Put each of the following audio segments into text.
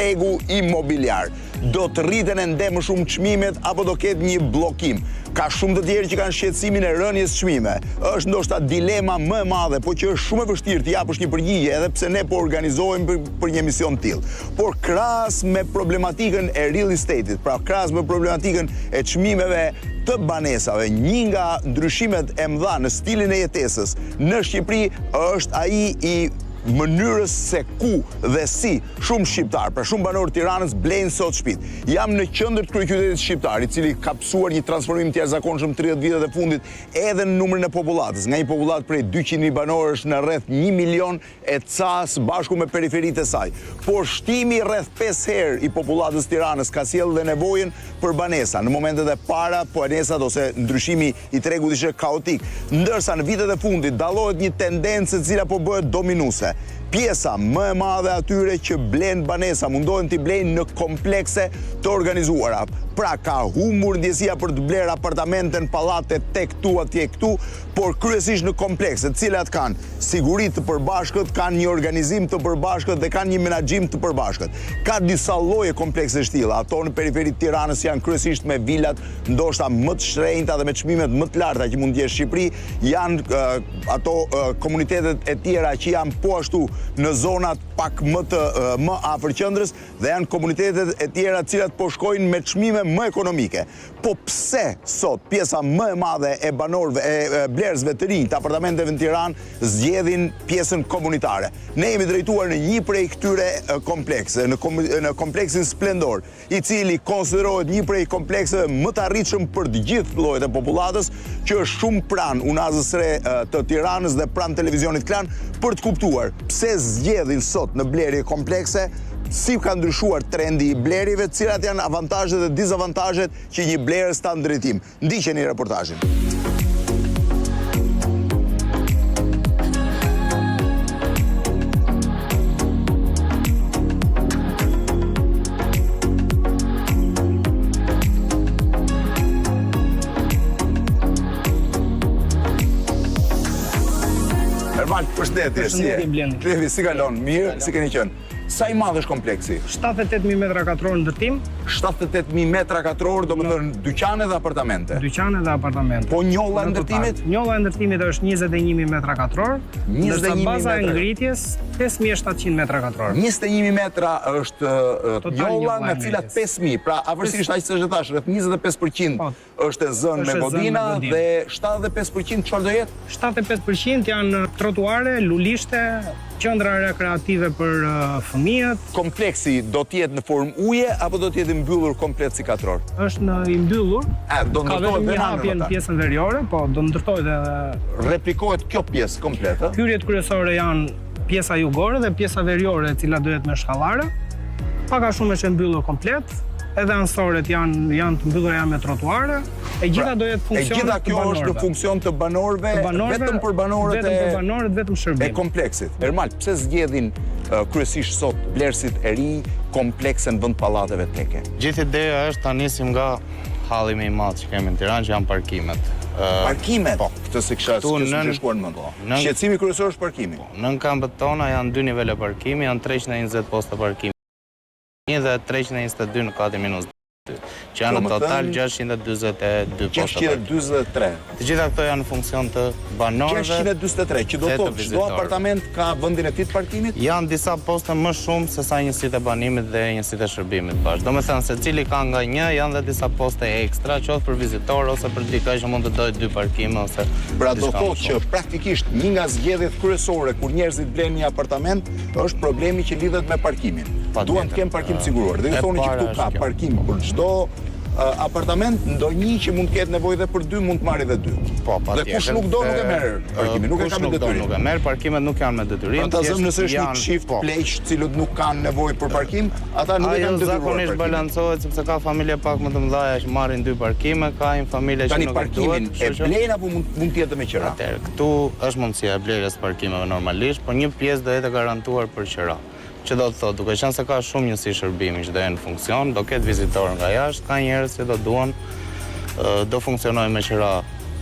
tregu imobiliar. Do të rriten ende më shumë çmimet apo do ketë një bllokim. Ka shumë të tjerë që kanë shqetësimin e rënies çmime. Është ndoshta dilema më e madhe, po që është shumë e vështirë të japësh një përgjigje, edhe pse ne po organizohemi për një emision të tillë. Por krahas me problematikën e real estate-it, pra krahas me problematikën e çmimeve të banesave, një nga ndryshimet e mëdha në stilin e jetesës në Shqipëri është ai i mënyrës se ku dhe si shumë shqiptar, pra shumë banorë Tiranës blejnë sot shtëpi. Jam në qendër të kryeqytetit shqiptar, i cili ka pasur një transformim të jashtëzakonshëm 30 vitet e fundit edhe në numrin e popullatës. Nga një popullat prej 200.000 banorësh në rreth 1 milion e ca së bashku me periferitë e saj. Por shtimi rreth 5 herë i popullatës Tiranës ka sjellë dhe nevojën për banesa. Në momentet e para, banesat ose ndryshimi i tregut ishte kaotik, ndërsa në vitet e fundit dallohet një tendencë e cila po bëhet dominuese. Pjesa më e madhe atyre që blen banesa mundohen t'i blejnë në komplekse të organizuara. Pra ka humbur ndjesia për të bler apartamente në pallate tek këtu atje këtu, por kryesisht në komplekse, të cilat kanë siguri të përbashkët, kanë një organizim të përbashkët dhe kanë një menaxhim të përbashkët. Ka disa lloje komplekse shtilla, ato në periferitë të Tiranës janë kryesisht me vilat, ndoshta më të shtrenjta dhe me çmimet më të larta që mund të jetë Shqipëri, janë ato komunitetet e tjera që janë po ashtu në zonat pak më afër qendrës dhe janë komunitetet e tjera të cilat po shkojnë me çmime më ekonomike. Po pse sot pjesa më e madhe e banorëve e blerësve të rinj të apartamenteve në Tiranë zgjedhin pjesën komunitare? Ne jemi drejtuar në një prej këtyre komplekse, në kompleksin Splendor, i cili konsiderohet një prej komplekseve më të arritshëm për të gjithë llojet e popullatës, që është shumë pranë Unazës Re të Tiranës dhe pranë televizionit Klan, për të kuptuar pse zgjedhin sot në blerje komplekse, si ka ndryshuar trendi i blerjeve, cilat janë avantazhet dhe dizavantazhet që një blerës ta ndërtim. Ndiqeni reportazhin. Ermal, përshëndetje, si kalon? Mirë, si keni qenë? Sa i madh është kompleksi? 78.000 metra katror ndërtim. 78.000 metra katror, do më thënë dyqane dhe apartamente? Dyqane dhe apartamente. Po njolla e ndërtimit? Njolla e ndërtimit është 21.000 metra katror, ndërsa baza e ngritjes 5.700 metra katror. 21.000 metra është njolla, në cilat 5.000, pra avërsisht aq ç'është thash, rreth 25% është e zënë me godina dhe 75% çfarë do jetë? 75% janë trotuare, lulishte, qendra rekreative për fëmijët. Kompleksi do të jetë në formë uje apo do të jetë i mbyllur komplet si katror? Është në i mbyllur. Do ndërtohet një hapje në pjesën veriore, po do ndërtohet edhe replikohet kjo pjesë komplet, ëh? Hyrjet kryesore janë pjesa jugore dhe pjesa veriore, e cila do jetë me shkallare. Pak a shumë është e mbyllur komplet. Edhe ansoret janë të mbyllura me trotuare. E gjitha do jetë funksion të banorëve. E gjitha kjo është në funksion të banorëve, vetëm për banorët, vetëm shërbim. E kompleksit. Ermal, pse zgjedhin kryesisht sot blerësit e rinj komplekse në vend pallateve teke? Gjithë ideja është ta nisim nga halli më i madh që kemi në Tiranë, që janë parkimet. Parkimet? Po, këtë se kisha shkuar në mend. Shqetësimi kryesor është parkimi. Në këmbët tona janë 2 nivele parkimi, janë 320 posta parkimi dhe 322 në katin minus 2, që janë në total 642 posta parkimi. 643. Të gjitha këto janë në funksion të banorëve. 643, që do thotë çdo apartament ka vendin e tij të parkimit? Janë disa posta më shumë se sa njësitë e banimit dhe njësitë e shërbimit bashkë. Domethënë se cili ka nga një, janë dhe disa poste ekstra, qoftë për vizitor ose për dikë që mund të dojë 2 parkime ose. Pra do thotë që praktikisht një nga zgjedhjet kryesore kur njerëzit blenë një apartament është problemi që lidhet me parkimin. Duan të kenë parkim siguruar. Dhe ju thoni që këtu ka parkim për çdo apartament, ndonjë që mund të ketë nevojë dhe për 2 mund të marrë edhe 2. Po, dhe kush nuk do nuk e merr parkimin, nuk e ka me detyrim. Nuk e merr, parkimet nuk janë me detyrim. Ata zëm nëse është një çift pleq, cilët nuk kanë nevojë për parkim, ata nuk e kanë detyruar. Zakonisht balancohet sepse ka familje pak më të mëdha që marrin 2 parkime, ka një familje që nuk e duhet. Tani parkimin e blen apo mund të jetë me qira? Atëherë, këtu është mundësia e blerjes parkimeve normalisht, por një pjesë do jetë garantuar për qira. Që do të thotë, duke qenë se ka shumë njësi shërbimi që do jenë në funksion, do ketë vizitorë nga jashtë, ka njerëz që do duan, do funksionojë me qira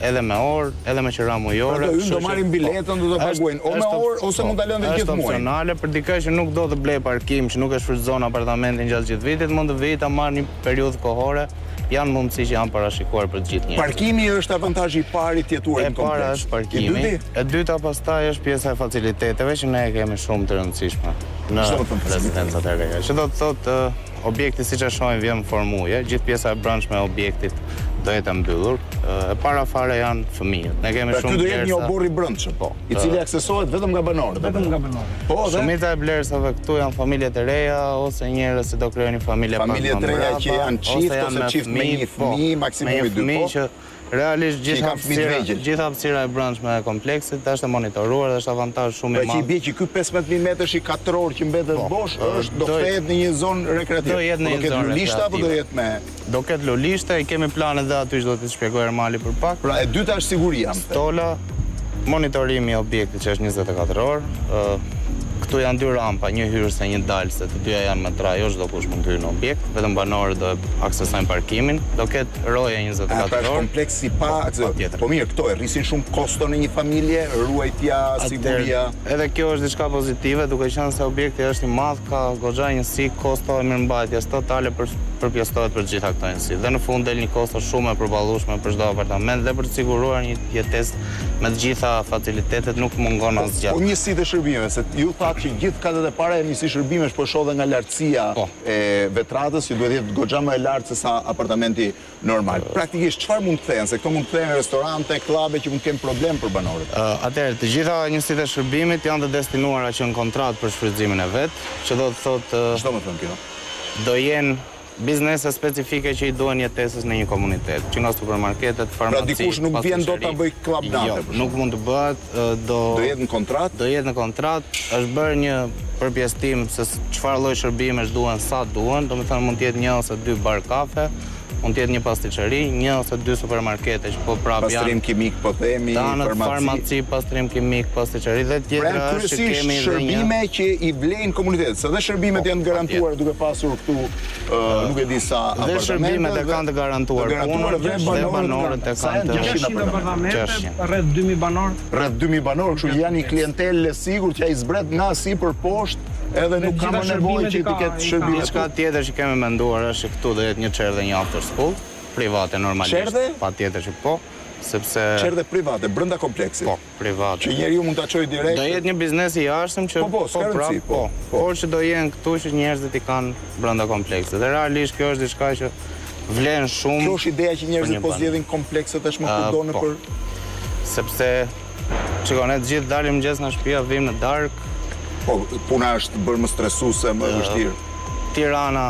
edhe me orë, edhe me qira mujore. Pra do marrin biletën, do të paguajnë o me orë ose mund ta lënë dhe gjithë muajin. Është opsionale për dikë që nuk do të blej parkim, që nuk e shfrytëzon apartamentin gjatë gjithë vitit, mund të vijë ta marrë një periudhë kohore. Janë mundësi që janë parashikuar për të gjithë njerëzit. Parkimi është avantazhi i parë i tjetuarit në kompleks. E para është parkimi, e dyta pastaj është pjesa e faciliteteve që ne kemi shumë të rëndësishme në rezidencat e reja. Që do të thotë objekti siç e shohim vjen formuje, gjithë pjesa e brendshme e objektit do jetë mbyllur. E para fare janë fëmijët. Ne kemi shumë Ky do jetë një obor i brendshëm, i cili aksesohet vetëm nga banorët. Vetëm nga banorët. Po, shumica e blerësave këtu janë familjet e reja ose njerëz që do krijojnë familje pas familjet e reja që janë çift ose çift me një fëmijë, maksimumi 2 po. Realisht gjitha hapësira e brendshme e kompleksit është e monitoruar dhe është avantazh shumë i madh. Pra që i bie që ky 15.000 metrash i katror që mbetet bosh do kthehet në një zonë rekreative. Do jetë në një zonë lulishte apo do jetë me do ketë lulishte, i kemi planet dhe aty që do t'i shpjegoj Ermali për pak. Pra e dyta është siguria. Stola, monitorimi i objektit që është 24 orë. Këtu janë 2 rampa, një hyrëse, një dalëse, të dyja janë me tra, jo çdo kush mund të hyrë në objekt, vetëm banorët do aksesojnë parkimin, do ketë roje 24 orë. Pra është kompleksi pa akses. Po mirë, këto e rrisin shumë kosto në një familje, ruajtja, siguria. Edhe kjo është diçka pozitive, duke qenë se objekti është i madh, ka goxha njësi kosto e mirëmbajtjes totale përpjestohet për gjitha këto njësi. Dhe në fund del një kosto shumë e përballueshme për çdo apartament dhe për të siguruar një jetesë me të gjitha facilitetet nuk mungon asgjë. Po njësitë e shërbimeve, se ju thatë që gjithë katët e para e njësi shërbimesh po shoh dhe nga lartësia e vetratës që duhet jetë goxha më e lartë se sa apartamenti normal. Praktikisht çfarë mund të kthehen? Se këto mund të kthehen restorante, klabe që mund të kenë problem për banorët. Atëherë, të gjitha njësitë e shërbimit janë të destinuara që në kontratë për shfrytëzimin e vet, që do të thotë çfarë më thon kjo? Do jenë biznese specifike që i duhen jetesës në një komunitet, që nga supermarketet, farmaci, pra dikush nuk vjen do ta bëj klub natë. Jo, nuk mund të bëhet, do jetë në kontratë. Do jetë në kontratë, është bërë një përpjestim se çfarë lloj shërbimesh duhen, sa duhen, domethënë mund të jetë 1 ose 2 bar kafe, mund të jetë një pasticeri, 1 ose 2 supermarkete që po prapë janë pastrim kimik, po themi, farmaci, pastrim kimik, pasticeri dhe tjetra që kemi edhe shërbime që i vlejnë komunitetet. Se dhe shërbimet janë garantuar duke pasur këtu nuk e di sa apartamente. Dhe shërbimet e kanë të garantuar punën dhe banorët e kanë të 600 apartamente, rreth 2000 banor. Rreth 2000 banor, kështu që janë një klientelë sigurt që ai zbret nga sipër poshtë. Edhe nuk ka më nevojë që të ketë shërbime. Diçka tjetër që kemi menduar është që këtu do jetë një çerdhe, një after school, private normalisht. Çerdhe? Patjetër që po, sepse çerdhe private brenda kompleksit. Po, private. Që njeriu mund ta çojë direkt. Do jetë një biznes i jashtëm që por që do jenë këtu që njerëzit i kanë brenda kompleksit. Dhe realisht kjo është diçka që vlen shumë. Kjo është ideja që njerëzit po zgjedhin komplekset tashmë kudo në për sepse shikon, ne të gjithë dalim mëngjes nga shtëpia, vim në darkë. Po, puna është bërë më stresuese, më vështirë. Tirana,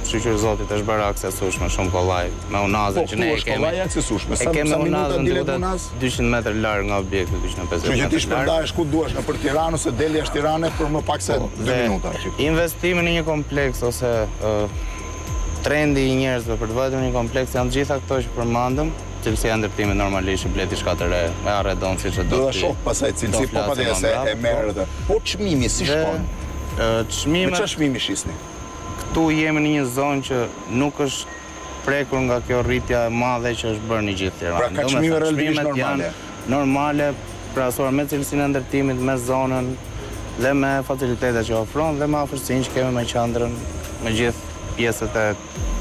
shqyqyr zotit, është bërë aksesueshme shumë kollaj, me unazën që ne e kemi. Po, është kollaj aksesueshme. E kemi unazën duhet 200 metrë larg nga objekti, 250 metrë larg. Që ti shpërndahesh ku duash, në për Tiranë ose deli jashtë Tiranës për më pak se 2 minuta. Investimi në një kompleks ose trendi i njerëzve për të vajtur në një kompleks janë gjitha këto që përmendëm. Cilësia e ndërtimit normalisht bleti diçka të re, me arredon siç e do. Do ta shoh pastaj cilësi, po patjetër se e merr atë. Po çmimi si shkon? Çmimi. Me çfarë çmimi shisni? Këtu jemi në një zonë që nuk është prekur nga kjo rritja e madhe që është bërë në gjithë Tiranë. Pra ka çmime relativisht normale. Normale, krahasuar me cilësinë e ndërtimit, me zonën dhe me facilitetet që ofron dhe me afërsinë që kemi me qendrën, me gjithë pjesët e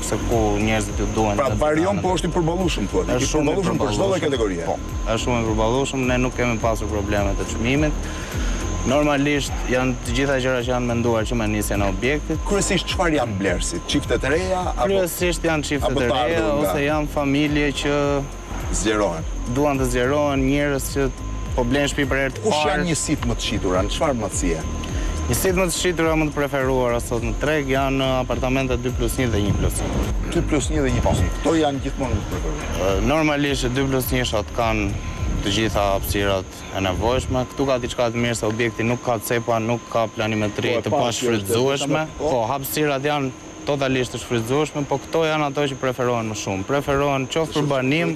se ku njerëzit ju duhen. Pra varion po është i përballueshëm thotë. I përballueshëm për çdo kategori. Po, është shumë i përballueshëm, ne nuk kemi pasur probleme të çmimit. Normalisht janë të gjitha gjërat që janë menduar që me nisjen e objektit. Kryesisht çfarë janë blerësit? Çiftet e reja apo kryesisht janë çiftet e reja ose janë familje që zgjerohen. Duan të zgjerohen, njerëz që po blenë shtëpi për herë të parë. Kush janë njësitë më të shitura? Në çfarë mundësie? Njësitë më të shitura më të preferuara sot në treg janë apartamente 2+1 dhe 1+1. 2+1 dhe 1+1. Këto janë gjithmonë më të preferuara. Normalisht 2+1 kanë të gjitha hapësirat e nevojshme. Këtu ka diçka të mirë se objekti nuk ka cepa, nuk ka planimetri të pashfrytëzueshme. Po, hapësirat janë totalisht të shfrytëzueshme, po këto janë ato që preferohen më shumë. Preferohen qoftë për banim,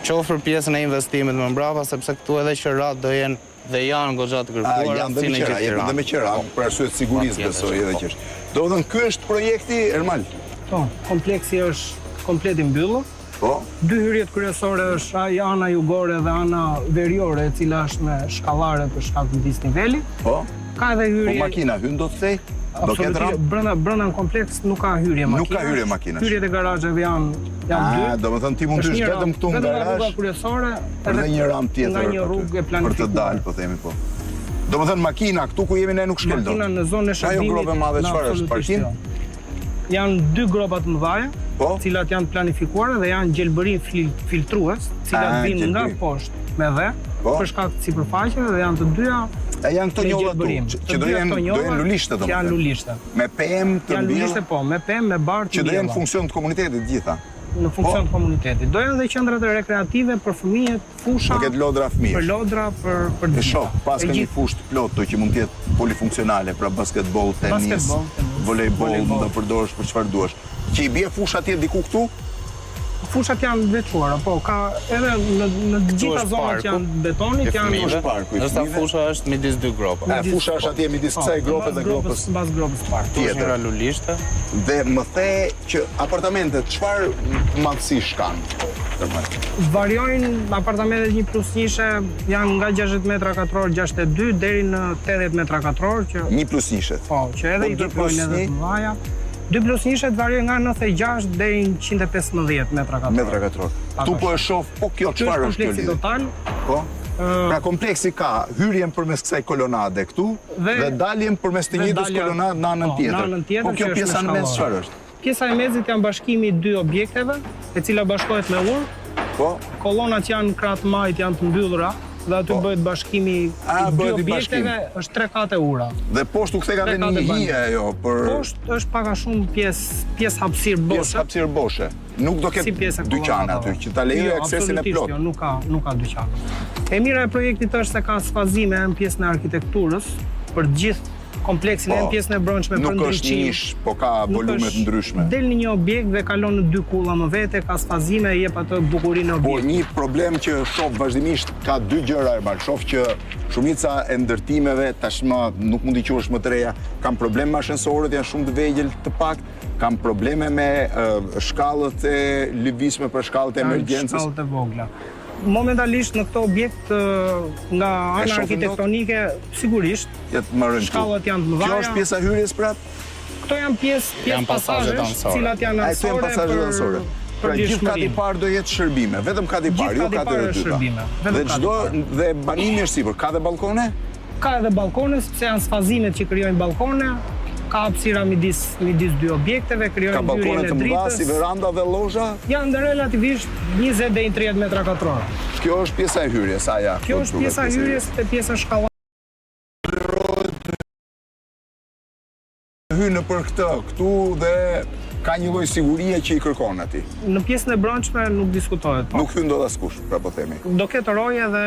qoftë për pjesën e investimit më mbrapa, sepse këtu edhe qerat do jenë dhe janë goxha të kërkuara si në gjithë Tiranë. Dhe me qera, për arsye të sigurisë besoj edhe që është. Do të thënë ky është projekti Ermal. Po, kompleksi është komplet i mbyllur. Po? Dy hyrjet kryesore është ana jugore dhe ana veriore, e cila është me shkallare për shkak të disniveli. Po? Ka edhe hyrje. Po makina hyn do të thej? Do ketë ram? Brenda në kompleks nuk ka hyrje makina. Nuk ka hyrje makinash. Hyrjet e garazheve janë dy. Domethënë ti mund të hysh vetëm këtu në garazh. Rruga kryesore Edhe një ram tjetër. Nga një rrugë e planifikuar. Për të dalë, po themi po. Domethënë makina këtu ku jemi ne nuk shkel dot. Makina në zonën e shërbimit. Ajo grove madhe çfarë është? Parkim? Janë dy gropa të mëdha, Po? cilat janë planifikuara dhe janë gjelbërim filtrues, cilat vinë nga poshtë me dhe, Po? për shkak të sipërfaqeve dhe janë të dyja E janë këto me njolla tu, gjelbërim. që do jenë lulishte domethënë. Janë lulishte. Me pemë të Janë mbjellë, lulishte po, me pemë, me barë të që do jenë mbjella. në funksion të komunitetit gjitha. Në funksion të komunitetit. Do janë dhe qendrat e rekreative për fëmijët, fusha, Do ketë lodra për fëmijësh. lodra, për E gjitha. shoh, pas E ka një gjithë. fushë të plotë që mund të jetë polifunksionale, pra basketbol, tenis, Basketbol, tenis, volejbol, volejbol. mund ta përdorësh për çfarë duash. Që i bie fusha atje diku këtu? Fushat janë veçuara, po ka edhe në të gjitha është zonat parku janë betonit, e janë fëmijëve. është parku i Ndoshta fëmijëve. fusha është midis dy gropa. Fusha është atje midis kësaj grope dhe gropës Mbas gropës park. tjetër. Njëra lulishte. Dhe më the që apartamentet çfarë madhësish kanë? Variojnë apartamentet 1+1 janë nga 60 metra katror, 62 deri në 80 metra katror që 1+1. po, që edhe Po, i 2+1 kërkojnë edhe të mëdha. 2+1 variojnë nga 96 deri në 115 metra katror. Metra katror. Tu po e shoh, po kjo Ky çfarë është është kjo kompleksi lidhje? total. Po? Pra kompleksi ka hyrjen përmes kësaj kolonade këtu dhe daljen përmes të dhe njëjtës dalja- kolonadë në anën po, tjetër. në anën tjetër Po kjo që është pjesa me në mes shkallore. çfarë është? Pjesa e mezit janë bashkimi i dy objekteve, e cila bashkohet me urë. Po? Kolonat janë kratë majt, janë të mbyllura dhe aty bëhet bashkimi i dy bëhet i objekteve, është 3 kate ura. Dhe poshtu kthe ka dhe Tre një kate hije bane. ajo për Poshtë është pak a shumë pjesë hapësirë pjesë boshe. hapësirë boshe. Nuk do Si ketë pjesë e dyqan kolonave. aty, që ta lejojë aksesin e absolutisht plot. Jo, nuk ka dyqan. E mira e projektit është se ka sfazime në pjesën e arkitekturës për gjithë kompleksin, në pjesën e brendshme për Nuk është ndryqim. nish, po ka volume të ndryshme. Del në një objekt dhe kalon në dy kulla më vete, ka sfazime, jep atë bukurinë e Po objektit. një problem që shoh vazhdimisht ka dy gjëra e shoh që shumica e ndërtimeve tashmë nuk mund t'i quhesh më të reja, kanë probleme me ashensorët, janë shumë të vegjël të pakt, kanë probleme me shkallët e lëvizshme për shkallët e emergjencës. Shkallët e vogla. Momentalisht në këto objekt nga ana shohim arkitektonike sigurisht Jetë më rënë. shkallët janë të mëdha. Kjo është pjesa hyrjes prap? Këto janë pjesë Janë pasazhet pasazhesh, anësore. cilat janë A këto janë anësore pasazhet anësore. për Pra gjithë kati i lirshmërinë. parë do jetë shërbime, vetëm kati i parë, jo Gjithë kati i kati parë e është dyta. shërbime, vetëm Dhe kati i çdo parë. dhe banimi është sipër, ka dhe ballkone? Ka edhe ballkone, sepse janë sfazimet që krijojnë ballkone, ka hapësira midis dy objekteve, Ka krijojnë ballkone hyrjen të e mëdha dritës. si veranda dhe llozha? Janë relativisht 20 deri në 30 metra katror. Kjo është pjesa e hyrjes, aja. Kjo është pjesa e hyrjes dhe pjesa shkallare. Hyn në për këtu dhe ka një lloj sigurie që i kërkon atij. Në pjesën e brendshme nuk diskutohet. Po. Nuk hyn dot askush, pra po themi. Do ketë roje dhe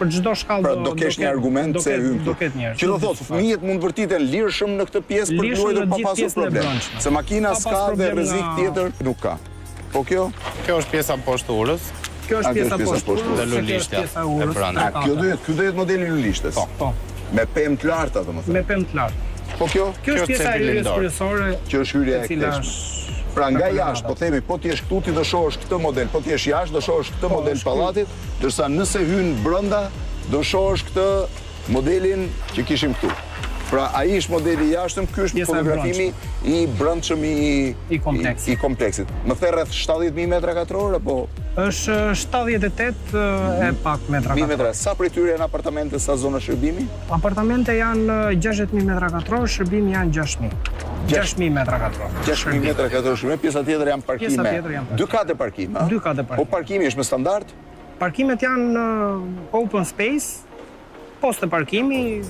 për çdo shkallë Pra do kesh një argument se hyn do këtu. ketë një. Që do thotë fëmijët mund vërtiten lirshëm në këtë pjesë për Lirshëm luajtur në pa gjithë pasur pjesën e problem. brendshme. Se makina Pa pas s'ka dhe problem rrezik nga- tjetër nuk ka. Po kjo? Kjo është pjesa poshtë urës. Kjo është pjesa poshtë Dhe lulishtja pjesa e urës. brenda. A kjo do jetë modeli lulishtes. Po, Me pemë të larta domethënë. me pemë të lartë. Po kjo? Kjo është është pjesa e cepi hyrjes lindor. kryesore, Që është hyrja e e cila këtejshme. është Pra nga Për jashtë, po themi, po ti jesh këtu ti do shohësh këtë model, po ti jesh jashtë do shohësh këtë model është pallatit, ndërsa nëse hyn brenda do shohësh këtë modelin që kishim këtu. Pra ai është modeli i jashtëm, ky është Pjesa e fotografimi i brendshëm I kompleksit. i kompleksit. Më the rreth 70.000 metra katror apo është 78 e pak metra 1000 katror. metra? Sa prej tyre janë apartamente, sa zona shërbimi? Apartamente janë 60.000 metra katror, shërbimi janë 6.000. 6.000 metra katror. 6.000 metra katror shërbim, pjesa tjetër janë parkime. Pjesa tjetër janë parkime. 2 kate parkime, a? 2 kate parkime. Po parkimi është me standard? Parkimet janë open space, poste parkimi,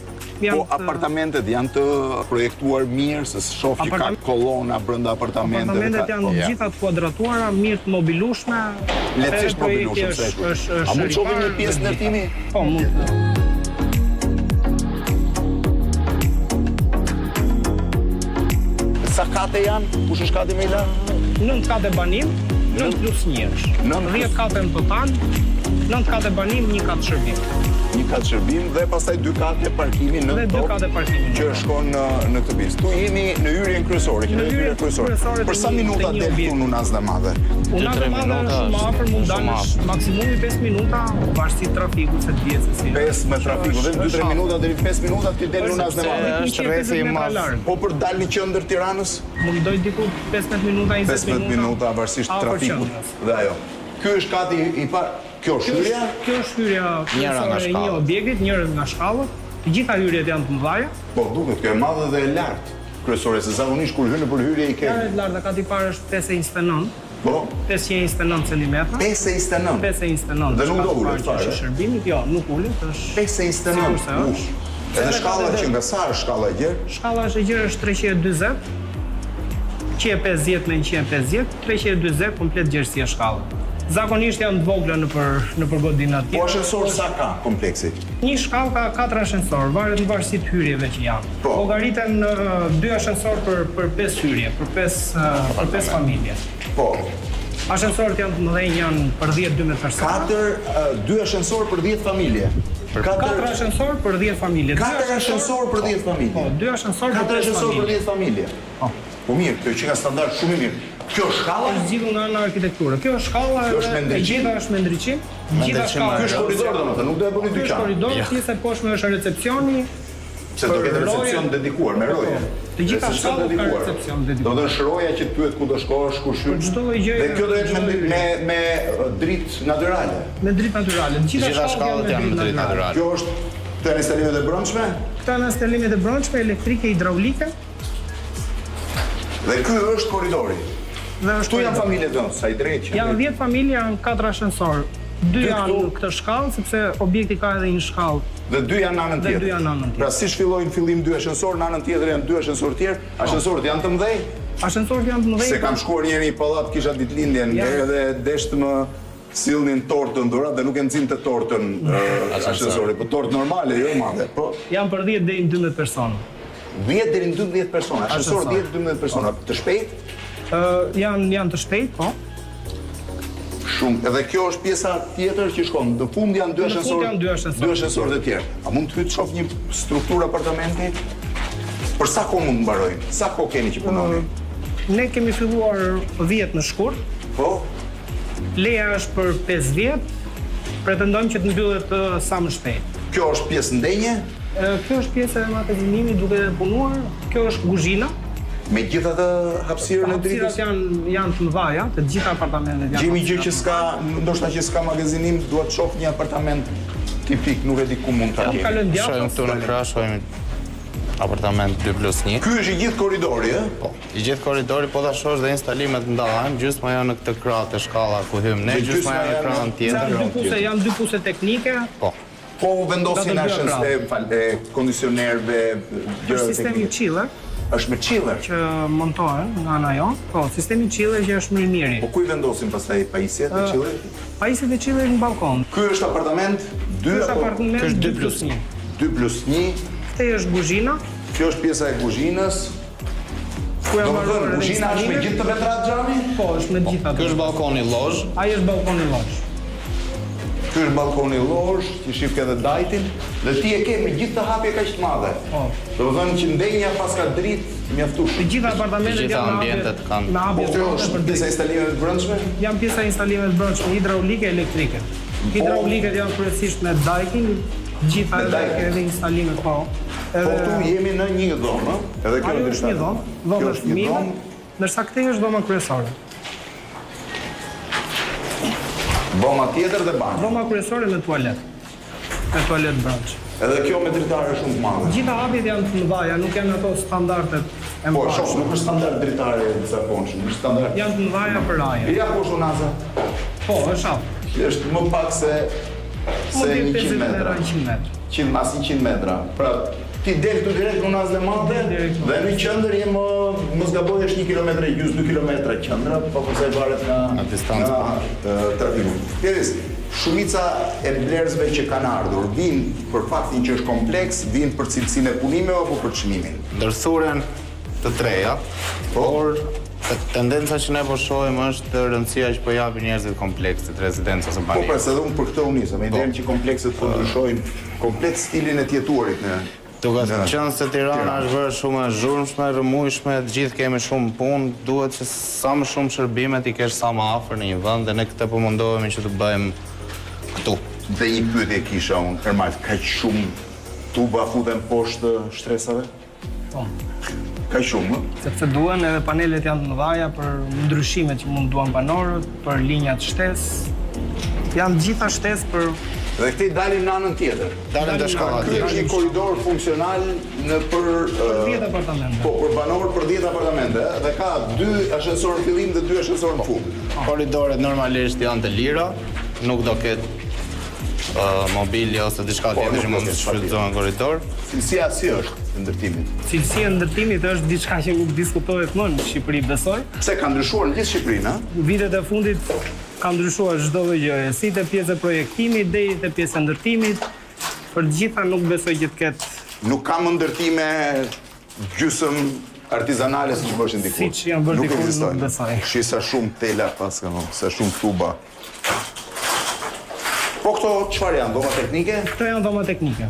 janë Po apartamentet janë të projektuar mirë, se shoh që ka Apartament- kolona brenda apartamenteve. Apartamentet janë Ja. gjitha të kuadratuara, mirë të mobilueshme. Lehtësisht Edhe projekti mobilueshëm, se është- është A mund të shohim ripar një pjesë dhe ndërtimi? gjitha. Po, mund. Sa kate janë? Kush është kati më i lartë? 9 kate banim, 9 plus 1 është. 9 plus- 10 kate në total, 9 kate banim, 1 katë shërbim. Një katë shërbim dhe pastaj 2 katë parkimi në Dhe 2 katë parkimi që shkon në këtë pjesë. Tu jemi në hyrjen kryesore, që në hyrjen kryesore. Për sa minuta del këtu në Unazë Madhe? Unazë Madhe është shumë afër, mund dalësh maksimumi 5 minuta, varësisht trafikut se të vjen se si. 5 me trafiku, dhe 2-3 minuta deri 5 minuta ti del në Unazë Madhe. Është rreth i madh. Po për dalë në qendër Tiranës? Mund doj diku 15 minuta, 20 minuta. 15 minuta varësisht trafikut. Dhe ajo. Ky është kati i parë. Kjo është hyrja? Kjo është hyrja kryesore e një objektit, njëra nga shkallët. Të gjitha hyrjet janë të mëdha. Po, duket kjo e madhe dhe e lartë kryesore, se zakonisht kur hyn nëpër hyrje i ke. Është e lartë, kati i parë është 529. Po. 529 cm. 529. 529. Dhe nuk do ulet fare. Shërbimit, jo, nuk ulet, është 529. Edhe shkalla që nga sa është shkalla e gjerë? Shkalla e gjerë është 320. 150 me 150, 320 komplet gjerësia shkallë. Zakonisht janë të vogla nëpër godinat tjera. Po ascensor sa ka kompleksi? Një shkallë ka 4 ascensor, varet në varësi të hyrjeve që janë. Llogariten 2 ascensor për 5 hyrje, për 5 familje. Po. Ascensorët janë të mëdhenj, janë për 10-12 persona. 2 ascensor për 10 familje. 4 ascensor për 10 familje. 4 ascensor për 10 familje. Po, 2 ascensor për 10 familje. Po mirë, kjo që nga standard shumë i mirë. Kjo është shkalla? Është zgjidhur nga ana arkitekture. Kjo është shkalla e gjitha është me ndriçim. Gjitha shkalla. Ky është korridor domethënë, nuk do e bëni dyqan. Ky është korridor, pjesa e poshtme është recepcioni. Se do ketë recepcion dedikuar me roje. Të gjitha shkallat kanë recepcion dedikuar. Do të është roja që të pyet ku do shkosh, ku shyn. Dhe kjo do jetë me dritë natyrale. Me dritë natyrale. Të gjitha shkallat janë me dritë natyrale. Kjo është këto janë instalimet e brendshme? Këto janë instalimet e brendshme, elektrike, hidraulike. Dhe ky është korridori. Këtu janë familje tonë, sa i drejtë. Janë 10 familje, janë 4 ascensor. 2 janë në këtë shkallë, sepse objekti ka edhe një shkallë. Dhe 2 janë në anën tjetër. Dhe 2 janë në anën tjetër. Pra si shfillojnë fillim 2 ascensor, në anën tjetër janë 2 ascensor tjerë. Ascensorët janë të mëdhenj? Ascensorët janë të mëdhenj. Se kam shkuar njëri në pallat, kisha ditëlindjen, edhe deshtë më sillnin tortën dhurat dhe nuk e nxinte tortën ascensori, po tortë normale, jo madhe. Po janë për 10 deri në 12 persona. 10 deri në 12 persona, ascensor 10 deri në 12 persona. Të shpejt? Janë të shpejt, po. Shumë. Edhe kjo është pjesa tjetër që shkon. Në fund janë 2 ascensorë. 2 ascensorë të tjerë. A mund të hyj të shoh një strukturë apartamenti? Për sa kohë mund të mbarojnë? Sa kohë keni që punoni? Ne kemi filluar 10 në shkurt. Po. Leja është për 5 vjet. Pretendojmë që të mbyllet sa më shpejt. Kjo është pjesë ndenje? Kjo është pjesë e magazinimit duke punuar. Kjo është kuzhina. Me gjitha të hapësirën e dritës? Hapësirat janë të mëdha, të gjitha apartamentet janë. Gjemi gjë që s'ka, ndoshta që s'ka magazinim, duhet të shoh një apartament tipik, nuk e di ku mund ta kemi. Shohim këtu në krah, shohim apartament 2+1. Ky është i gjithë korridori, ë? Po. I gjithë korridori, po ta shohësh dhe instalimet ndahen, gjysma janë në këtë krah të shkalla ku hym ne, gjysma janë në krahun tjetër. Janë 2 puse teknike. Po. Po vendosin kondicionerëve, gjëra sistemi chiller. Është me chiller që montohen nga ana jonë. Po, sistemi chiller që është më i miri. Po ku i vendosin pastaj pajisjet e chillerit? Pajisjet e chillerit në balkon. Ky është apartament 2 apo 2+1. 2+1. Këtë është kuzhina. Kjo është pjesa e kuzhinës. Ku janë marrë kuzhina është me gjithë të vetrat xhami? Po, është me gjithë ato. Ky është balkoni lozh. Ai është balkoni lozh. Ky është balkoni lozh, që shif edhe dajtin, dhe ti e ke me gjithë të hapje kaq të madhe. Po. Domethënë që ndenja pas ka dritë mjaftueshme. Të gjitha apartamentet janë ambientet kanë. Po kjo është pjesa e instalimeve të brendshme? Janë pjesa e instalimeve të brendshme, hidraulike, elektrike. Hidrauliket janë kryesisht me dajkin, gjitha edhe instalimet po. Po këtu jemi në një dhomë, edhe kjo është një dhomë, dhomë është fëmijëve, ndërsa këtë është dhoma kryesore. Dhoma tjetër dhe banjë. Dhoma kryesore me tualet. Me tualet brendshme. Edhe kjo me dritare shumë të madhe. Gjitha hapjet janë të mëdha, nuk janë ato standardet e mëdha. Po, shoh, nuk është standard dritare e zakonshëm, është standard. Janë të mëdha për raje. Ja poshtë Unaza. Po, është hap. Është më pak se 100 metra. 100 metra. Pra, ti del këtu direkt në Unazë Madhe dhe në qendër je mos gabohesh 1 kilometër e gjysmë, 2 kilometra qendra, po kurse varet nga distanca trafiku. Tjetër, shumica e blerësve që kanë ardhur vinë për faktin që është kompleks, vinë për cilësinë e punimeve apo për çmimin. Ndërthuren të treja, por Tendenca që ne po shohim është rëndësia që po japin njerëzit kompleksit, rezidencës së Po banimit. pra, se edhe unë për këtë unisë, me idenë që komplekset po ndryshojnë komplet stilin e tjetuarit në Duke qenë se Tirana është bërë shumë e zhurmshme, rëmujshme, të gjithë kemi shumë punë, duhet që sa më shumë shërbimet i kesh sa më afër në një vend dhe ne këtë po mundohemi që të bëjmë këtu. Dhe një pyetje kisha unë, Ermal, kaq shumë tuba futen poshtë shtresave? Po. Kaq shumë, Sepse duhen edhe panelet janë të mëdha për ndryshimet që mund duan banorët, për linjat shtesë. Janë gjitha shtesë për Dhe këtej dalin në anën tjetër. Dalin të shkalla Ky tjetër. është një korridor funksional për 10 apartamente. Po, për banorë për 10 apartamente, dhe ka 2 ascensor në fillim dhe 2 ascensor në fund. Korridoret normalisht janë të lira, nuk do ketë mobilje ose diçka Po, tjetër nuk që do mund të ketë, shfrytëzohen në korridor. Cilësia si është e ndërtimit? Cilësia e ndërtimit është diçka që nuk diskutohet më në Shqipëri, besoj. Pse ka ndryshuar në gjithë Shqipërinë, ha? Vitet e fundit ka ndryshuar çdo gjë, si te pjesa e projektimit deri te pjesa e ndërtimit. Për të gjitha nuk besoj që të ketë Nuk ka më ndërtime gjysëm artizanale siç bëshin dikur. Siç janë bërë dikur, nuk ekzistojnë. besoj. Shi sa shumë tela pas kanë, sa shumë tuba. Po këto çfarë janë? Dhoma teknike? Këto janë dhoma teknike.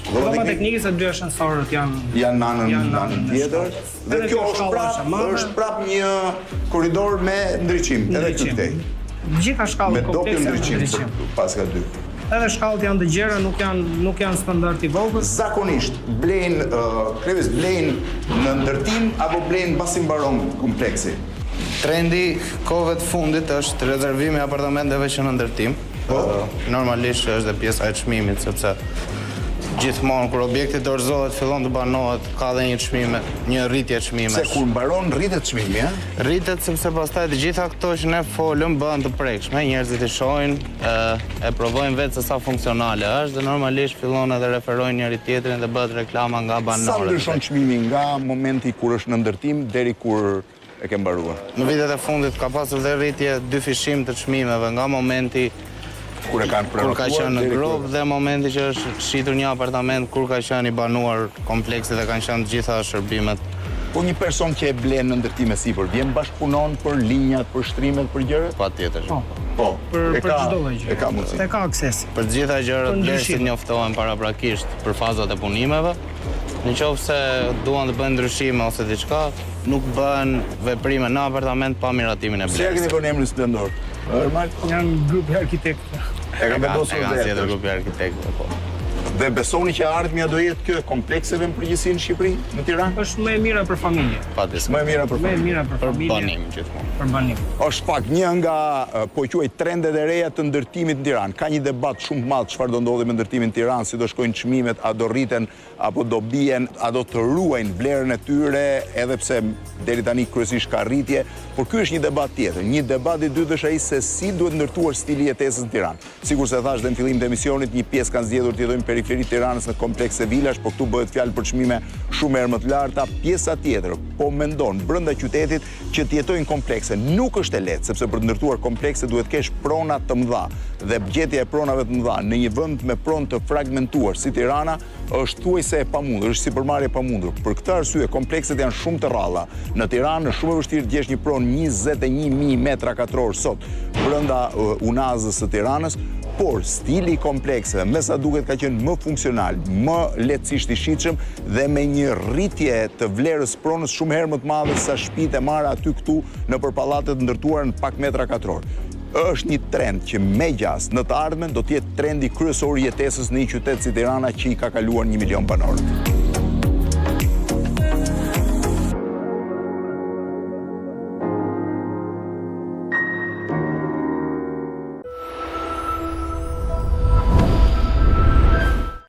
Dhoma Dhoma teknike? teknike se 2 ascensorët janë Janë në anën Janë në anën në tjetër. shkallës. Dhe Edhe kjo kjo është shkalla është e madhe. është prap një korridor me ndriçim, edhe ndryqim. këtej. Gjitha Me shkallët doppio komplekse me ndryqim ndryqim. pas ka 2. Edhe shkallët janë të gjera, nuk janë standard i vogël. Zakonisht blejnë krevis blejnë në ndërtim apo blejnë pasi mbaron kompleksi. Trendi kohëve të fundit është rezervimi i apartamenteve që në ndërtim. Normalisht është dhe pjesa e çmimit, sepse gjithmonë kur objekti dorëzohet, fillon të banohet, ka dhe një çmime, një rritje çmimesh. Se kur mbaron rritet çmimi, ha? Rritet sepse pastaj të gjitha këto që ne folëm bëhen të prekshme, njerëzit i shohin, e provojnë vetë se sa funksionale është dhe normalisht fillon edhe referojnë njëri tjetrin dhe bëhet reklama nga Sa banorët. ndryshon çmimi nga momenti kur është në ndërtim deri kur e ke mbaruar? Në vitet e fundit ka pasur dhe rritje 2 fishim të çmimeve nga momenti Kur e kanë kur prenotuar ka qenë në deri grop dhe momenti që është shitur një apartament kur ka qenë i banuar kompleksi dhe kanë qenë të gjitha shërbimet. Po një person që e blen në ndërtim e sipër, vjen bashkëpunon për linjat, për shtrimet, për gjërat? Patjetër. Po, Për e ka çdo gjë. E ka mundësi. E ka akses. Për të gjitha gjërat Për ndryshim. blerësit njoftohen paraprakisht për fazat e punimeve. Në qoftë se duan të bëjnë ndryshime ose diçka, nuk bëhen veprime në apartament pa miratimin e Si e keni blerësit. vënë emrin Splendor? Normal. Janë grupi arkitektë. E ka vendosur E kanë zgjedhur vetë. grupi arkitektëve, po. Dhe besoni që ardhmja do jetë kjo komplekseve në përgjithësi në Shqipëri, në Tiranë? Është më e mira për familje. Padisë. Më e mira për Më e familje. mira për Për familje. banim gjithmonë. Për banim. Është pak një nga po quaj trendet e reja të ndërtimit në Tiranë. Ka një debat shumë të madh çfarë do ndodhi me ndërtimin në Tiranë, si do shkojnë çmimet, a do rriten apo do bien, a do të ruajnë vlerën e tyre, edhe pse deri tani kryesisht ka rritje, por ky është një debat tjetër. Një debat i dytë është ai se si duhet ndërtuar stili jetesës në Tiranë. Sikur se thash dhe në fillim të emisionit, një pjesë kanë zgjedhur të jetojnë në periferi të Tiranës në komplekse vilash, por këtu bëhet fjalë për çmime shumë herë më të larta. Pjesa tjetër po mendon brenda qytetit që të jetojnë komplekse. Nuk është e lehtë, sepse për të ndërtuar komplekse duhet kesh prona të mëdha dhe bugjetja e pronave të mëdha në një vend me pronë të fragmentuar si Tirana është thuajse e pamundur, është sipërmarrje e pamundur. Për këtë arsye komplekset janë shumë të rralla. Në Tiranë është shumë e vështirë të gjesh një pronë 21.000 metra katror sot brenda unazës së Tiranës. Por stili i komplekseve me sa duket ka qenë më funksional, më lehtësisht i shitshëm dhe me një rritje të vlerës pronës shumë herë më të madhe sa shtëpitë e marra aty këtu nëpër pallatet ndërtuara në pak metra katror. Është një trend që me gjas në të ardhmen do të jetë trendi kryesor i jetesës në një qytet si Tirana që i ka kaluar 1 milion banorë.